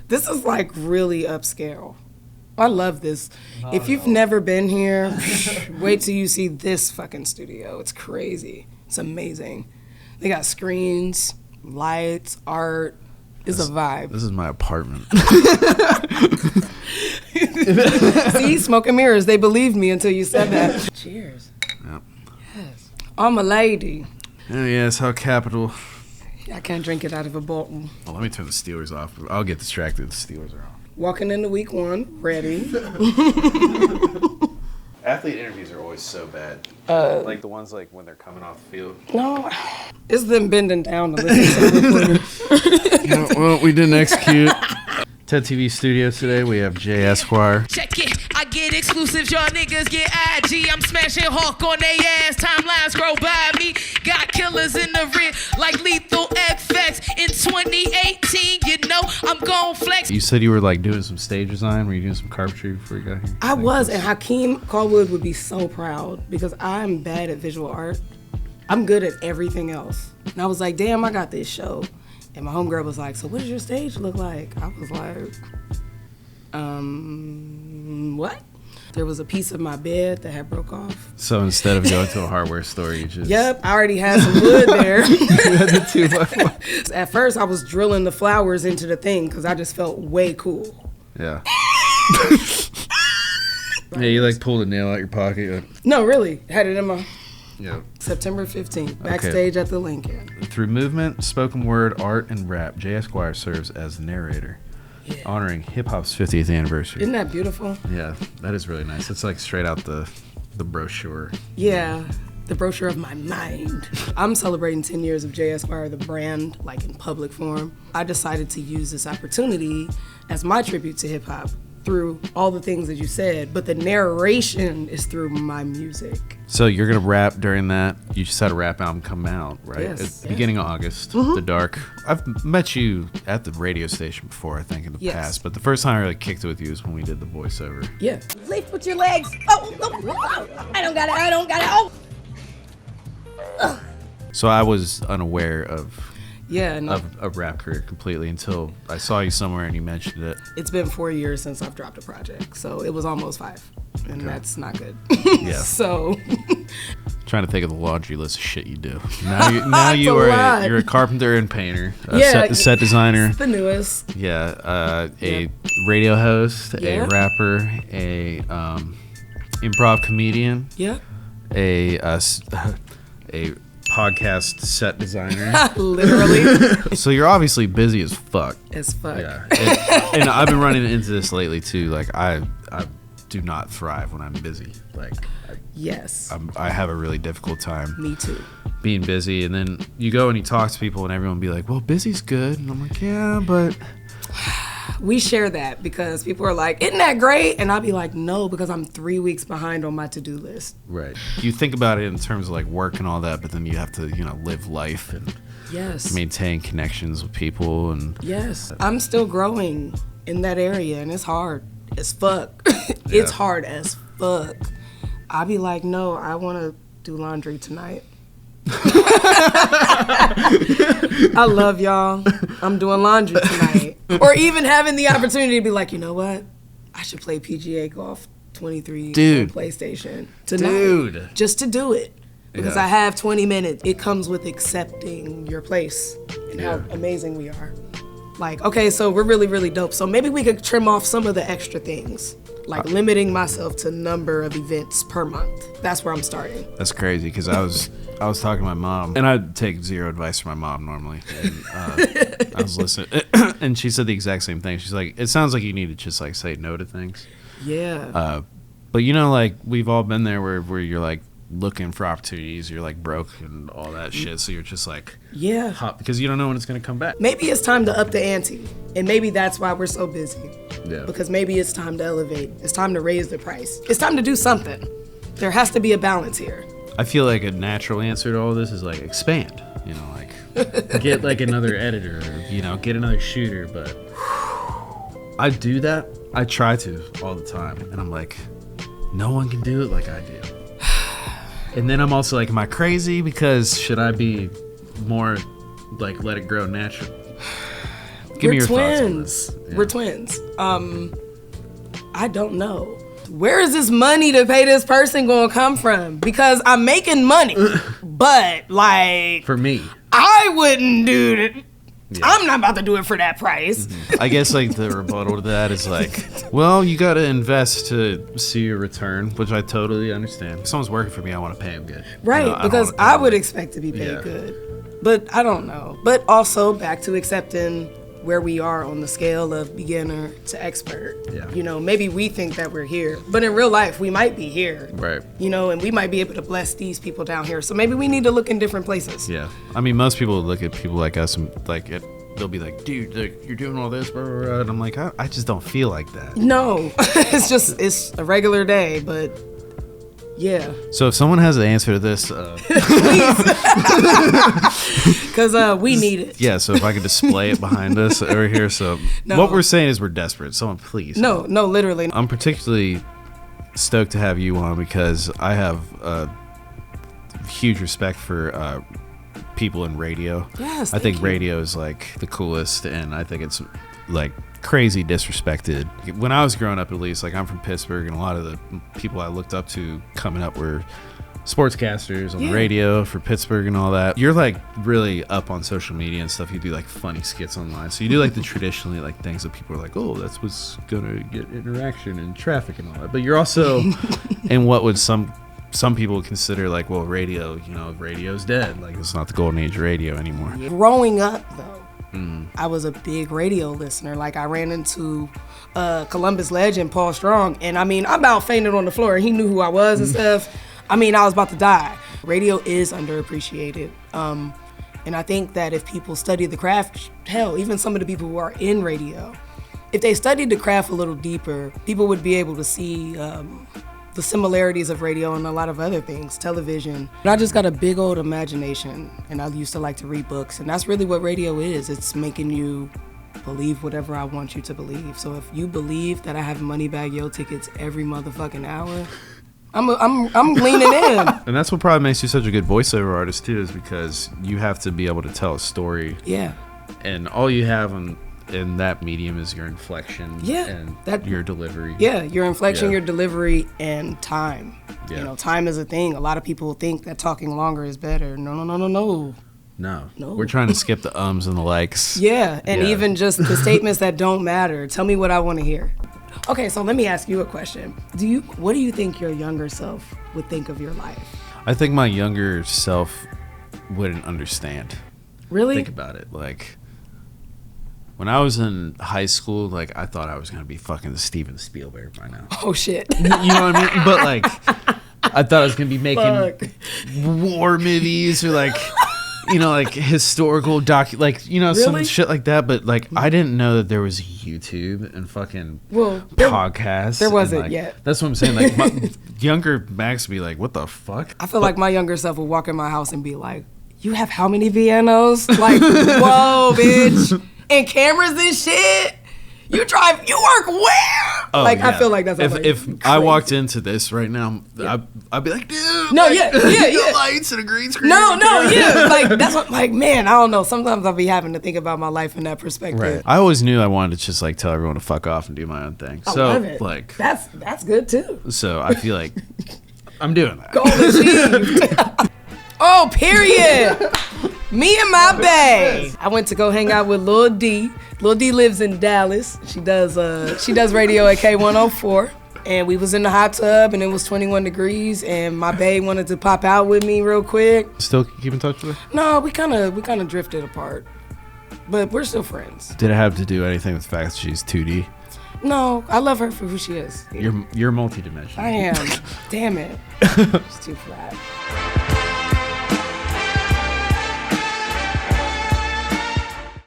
This is like really upscale. I love this. If you've never been here, wait till you see this fucking studio. It's crazy. It's amazing. They got screens, lights, art. It's a vibe. This is my apartment. See, smoke and mirrors. They believed me until you said that. Cheers. Yep. Yes. I'm a lady. Oh, yes, how capital. I can't drink it out of a bottle. Well, let me turn the Steelers off. I'll get distracted. The Steelers are on. Walking into week 1, ready. Athlete interviews are always so bad. Like the ones like when they're coming off the field. No, it's them bending down to listen to the Yeah, well, we didn't execute. TedTV studio today, we have Jae Esquire. Check it, I get exclusives, y'all niggas get IG. I'm smashing Hawk on they ass, timelines scroll by me. Got killers in the rear like Lethal FX. In 2018, you know I'm gon' flex. You said you were like doing some stage design. Were you doing some carpentry before you got here? I was, and Hakeem Callwood would be so proud because I'm bad at visual art. I'm good at everything else. And I was like, damn, I got this show. And my homegirl was like, so what does your stage look like? I was like, what? There was a piece of my bed that had broke off. So instead of going to a hardware store, you just... Yep, I already had some wood there. You had the 2x4. At first, I was drilling the flowers into the thing because I just felt way cool. Yeah. Yeah, you like pulled a nail out your pocket. No, really. Had it in my... Yeah. September 15th, backstage at the Lincoln. Through movement, spoken word, art, and rap, Jae Esquire serves as the narrator, honoring hip-hop's 50th anniversary. Isn't that beautiful? Yeah, that is really nice. It's like straight out the brochure. Yeah, the brochure of my mind. I'm celebrating 10 years of Jae Esquire, the brand, like in public form. I decided to use this opportunity as my tribute to hip-hop through all the things that you said, but the narration is through my music. So you're gonna rap during that. You just had a rap album come out, right? Yes. At the beginning of August, The Dark. I've met you at the radio station before, I think, in the past, but the first time I really kicked it with you was when we did the voiceover. Yeah. Lift with your legs. Oh, I don't got it. Oh. So I was unaware of Yeah, no, a rap career completely until I saw you somewhere and you mentioned it. it's been 4 years since I've dropped a project, so it was almost 5, and that's not good. Yeah. So, Trying to think of the laundry list of shit you do. Now you are lot. you're a carpenter and painter, a Yeah, set designer. the newest. Yeah, a radio host, Yeah. a rapper, a improv comedian, Yeah. a podcast set designer. Literally. So you're obviously busy as fuck. As fuck. Yeah, and I've been running into this lately too. Like I do not thrive when I'm busy. Like Yes. I have a really difficult time Me too. being busy. And then you go and you talk to people and everyone be like, well, busy's good. And I'm like, yeah, but We share that because people are like, isn't that great? And I'll be like, no, because I'm 3 weeks behind on my to-do list. right. You think about it in terms of like work and all that, but then you have to, live life and Yes. maintain connections with people. And Yes. I'm still growing in that area, and it's hard as fuck. It's Yeah. hard as fuck. I'll be like, no, I want to do laundry tonight. I love y'all. I'm doing laundry tonight. Or even having the opportunity to be like, you know what? I should play PGA Golf 23 Dude. on PlayStation tonight. Dude. Just to do it. Because Yeah. I have 20 minutes. It comes with accepting your place and how Yeah. amazing we are. Like, okay, so we're really, really dope. So maybe we could trim off some of the extra things. Like limiting myself to number of events per month. That's where I'm starting. That's crazy because I was talking to my mom, and I take zero advice from my mom normally. And, I was listening, and she said the exact same thing. She's like, "It sounds like you need to just like say no to things." Yeah. But like we've all been there where you're like looking for opportunities, you're like broke and all that shit, so you're just like Yeah. hot because you don't know when it's gonna come back. Maybe it's time to up the ante. And maybe that's why we're so busy. Yeah. Because maybe it's time to elevate. It's time to raise the price. It's time to do something. There has to be a balance here. I feel like a natural answer to all this is like expand. Like get like another editor, or, get another shooter. But I do that. I try to all the time, and I'm like, no one can do it like I do. And then I'm also like, am I crazy? Because should I be more like let it grow natural? Give me We're your twins. thoughts on this. Yeah. We're twins. I don't know. Where is this money to pay this person gonna come from? Because I'm making money, but like For me. I wouldn't do it. Yeah. I'm not about to do it for that price. I guess like the rebuttal to that is like, well, you got to invest to see your return, which I totally understand. If someone's working for me, I want to pay them good. Right, You know, because I I would expect to be paid Yeah. good. But I don't know. But also back to accepting where we are on the scale of beginner to expert. Yeah. You know, maybe we think that we're here, but in real life, we might be here. Right. You know, and we might be able to bless these people down here. So maybe we need to look in different places. Yeah. I mean, most people look at people like us and like they'll be like, dude, like, you're doing all this, blah, blah, blah. And I'm like, I just don't feel like that. No, it's a regular day, but yeah. So if someone has an answer to this, Because we need it. yeah, so if I could display it behind us over here. So No. what we're saying is we're desperate. Someone please. No, literally. I'm particularly stoked to have you on because I have huge respect for people in radio. Yes, I think thank you. radio is like the coolest, and I think it's like crazy disrespected. When I was growing up, at least, like I'm from Pittsburgh, and a lot of the people I looked up to coming up were sportscasters on the Yeah. radio for Pittsburgh and all that. You're like really up on social media and stuff. You do like funny skits online, so you do like the traditionally like things that people are like, oh, that's what's gonna get interaction and traffic and all that. But you're also in what would some people would consider like, well, radio, you know, radio's dead. Like it's not the golden age of radio anymore. Growing up, though, I was a big radio listener. Like, I ran into Columbus legend Paul Strong, and I mean, I about fainted on the floor, and he knew who I was and stuff. I mean, I was about to die. Radio is underappreciated. And I think that if people study the craft, hell, even some of the people who are in radio, if they studied the craft a little deeper, people would be able to see the similarities of radio and a lot of other things, television. And I just got a big old imagination, and I used to like to read books, and that's really what radio is. It's making you believe whatever I want you to believe. So if you believe that I have Moneybag Yo tickets every motherfucking hour, I'm leaning in. And that's what probably makes you such a good voiceover artist too, is because you have to be able to tell a story, Yeah. and all you have in that medium is your inflection, Yeah, and your delivery. Yeah, your inflection, Yeah. your delivery, and time. Yeah. You know, time is a thing. A lot of people think that talking longer is better. No. No, we're trying to skip the ums and the likes. Yeah, and Yeah. even just the statements that don't matter. Tell me what I want to hear. Okay, so let me ask you a question. What do you think your younger self would think of your life? I think my younger self wouldn't understand. Really? Think about it. Like, when I was in high school, like, I thought I was going to be fucking Steven Spielberg by now. Oh, shit. You know what I mean? But, like, I thought I was going to be making Fuck. war movies or, like, you know, like, historical like, you know, some Really? shit like that. But, like, I didn't know that there was YouTube and fucking Well, podcasts. there wasn't and, like, yet. That's what I'm saying. Like, my younger Max would be like, what the fuck? I feel like my younger self would walk in my house and be like, you have how many Viennos? Like, whoa, bitch. And cameras and shit. You work where? Oh, like, I yeah. feel like that's if I crazy. walked into this right now, I'd be like, dude. No, like, yeah. lights and a green screen. No, yeah. Like, that's what, like, man, I don't know. Sometimes I'll be having to think about my life in that perspective. Right. I always knew I wanted to just like tell everyone to fuck off and do my own thing. I So love it. like, That's good too. so I feel like I'm doing that. Goal achieved. Oh, period. Me and my bae. I went to go hang out with Lil D. Lil D lives in Dallas. She does radio at K104. And we was in the hot tub and it was 21 degrees and my bae wanted to pop out with me real quick. Still keep in touch with her? No, we kind of drifted apart. But we're still friends. Did it have to do anything with the fact that she's 2D? No, I love her for who she is. You're multi-dimensional. I am. Damn it. It's too flat.